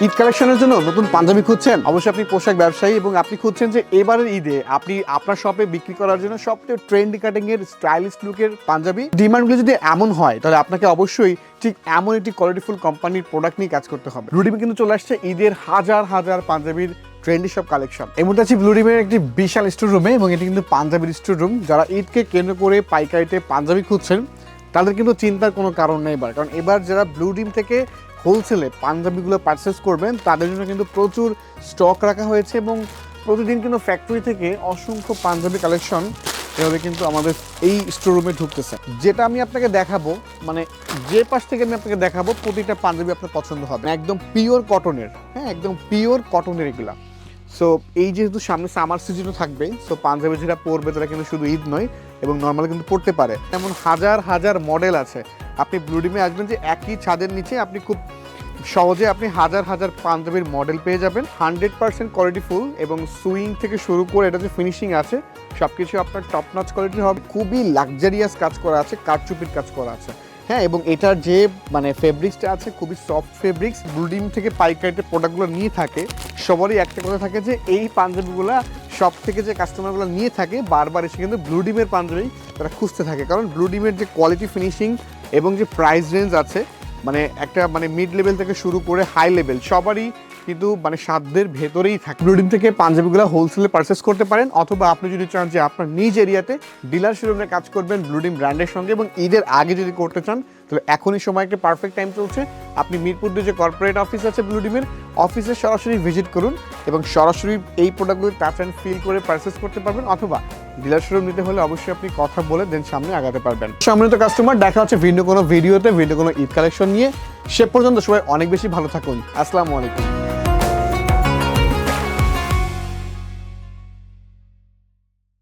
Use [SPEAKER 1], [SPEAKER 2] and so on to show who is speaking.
[SPEAKER 1] ঈদ কালেকশনের জন্য নতুন পাঞ্জাবি খুঁজছেন? অবশ্যই আপনি পোশাক ব্যবসায়ী এবং আপনি খুঁজছেন যে এবারের ঈদে আপনি আপনার শপে বিক্রি করার জন্য সবচেয়ে ট্রেন্ডি কাটিং এর স্টাইলিশ লুকের পাঞ্জাবি। ডিমান্ডগুলো যদি এমন হয় তাহলে আপনাকে অবশ্যই ঠিক এমন একটি কোয়ালিটিফুল কোম্পানির প্রোডাক্ট নিয়ে কাজ করতে হবে। ব্লুডিমে কিন্তু চলে আসছে ঈদের হাজার হাজার পাঞ্জাবির ট্রেন্ডি সব কালেকশন। এই মুহূর্তে আছি ব্লুডিমের একটি বিশাল স্টোর রুমে এবং এটি কিন্তু পাঞ্জাবির স্টোর রুম। যারা ঈদকে কেন্দ্র করে পাইকারিতে পাঞ্জাবি খুঁজছেন তাদের কিন্তু চিন্তার কোনো কারণ নেই এবার, কারণ এবার যারা ব্লুডিম থেকে হোলসেলে পাঞ্জাবিগুলো পারচেস করবেন তাদের জন্য কিন্তু প্রচুর স্টক রাখা হয়েছে এবং প্রতিদিন কিন্তু ফ্যাক্টরি থেকে অসংখ্য পাঞ্জাবি কালেকশন এভাবে কিন্তু আমাদের এই স্টোর রুমে ঢুকতেছে। যেটা আমি আপনাকে দেখাবো, মানে যে পাশ থেকে আমি আপনাকে দেখাবো প্রতিটা পাঞ্জাবি আপনার পছন্দ হবে, একদম পিওর কটনের। হ্যাঁ, একদম পিওর কটনের এগুলা। সো এই যেহেতু সামনে সামার সিজনও থাকবে, সো পাঞ্জাবি যেটা পরবে তারা কিন্তু শুধু ঈদ নয় এবং নর্মাল কিন্তু পড়তে পারে। এমন হাজার হাজার মডেল আছে। আপনি ব্লুডিমে আসবেন যে একই ছাদের নিচে আপনি খুব সহজে আপনি হাজার হাজার পাঞ্জাবির মডেল পেয়ে যাবেন। 100% কোয়ালিটিফুল এবং সুইং থেকে শুরু করে এটা যে ফিনিশিং আছে সব কিছু আপনার টপ নচ কোয়ালিটির হবে। খুবই লাক্সারিয়াস কাজ করা আছে, কারচুপির কাজ করা আছে। হ্যাঁ, এবং এটার যে মানে ফেব্রিক্সটা আছে খুবই সফট ফেব্রিক্স। ব্লুডিম থেকে পাইকারিতে প্রোডাক্টগুলো নিয়ে থাকে সবারই একটা কথা থাকে যে এই পাঞ্জাবিগুলো সব থেকে যে কাস্টমারগুলো নিয়ে থাকে বারবার এসে কিন্তু ব্লুডিমের পাঞ্জাবি তারা খুঁজতে থাকে, কারণ ব্লুডিমের যে কোয়ালিটি ফিনিশিং এবং যে প্রাইস রেঞ্জ আছে মানে একটা মানে মিড লেভেল থেকে শুরু করে হাই লেভেল সবারই কিন্তু মানে সাধ্যের ভেতরেই থাকে। ব্লুডিম থেকে পাঞ্জাবিগুলো হোলসেলে পারচেস করতে পারেন, অথবা আপনি যদি চান যে আপনার নিজ এরিয়াতে ডিলার শোরুমে কাজ করবেন ব্লুডিম ব্র্যান্ডের সঙ্গে এবং ঈদের আগে যদি করতে চান তাহলে এখনই সময় একটা পারফেক্ট টাইম চলছে। আপনি মিরপুর যে কর্পোরেট অফিস আছে ব্লুডিমের অফিসে সরাসরি ভিজিট করুন এবং সরাসরি এই প্রোডাক্টগুলো টাচ অ্যান্ড ফিল করে পারচেস করতে পারবেন, অথবা ডিলার শোরুম নিতে হলে অবশ্যই আপনি কথা বলে দেন সামনে আগাতে পারবেন। সম্মানিত কাস্টমার, দেখা হচ্ছে ভিন্ন কোনো ভিডিওতে, ভিন্ন কোনো ঈদ কালেকশন নিয়ে। সে পর্যন্ত সবাই অনেক বেশি ভালো থাকুন। আসসালামু আলাইকুম।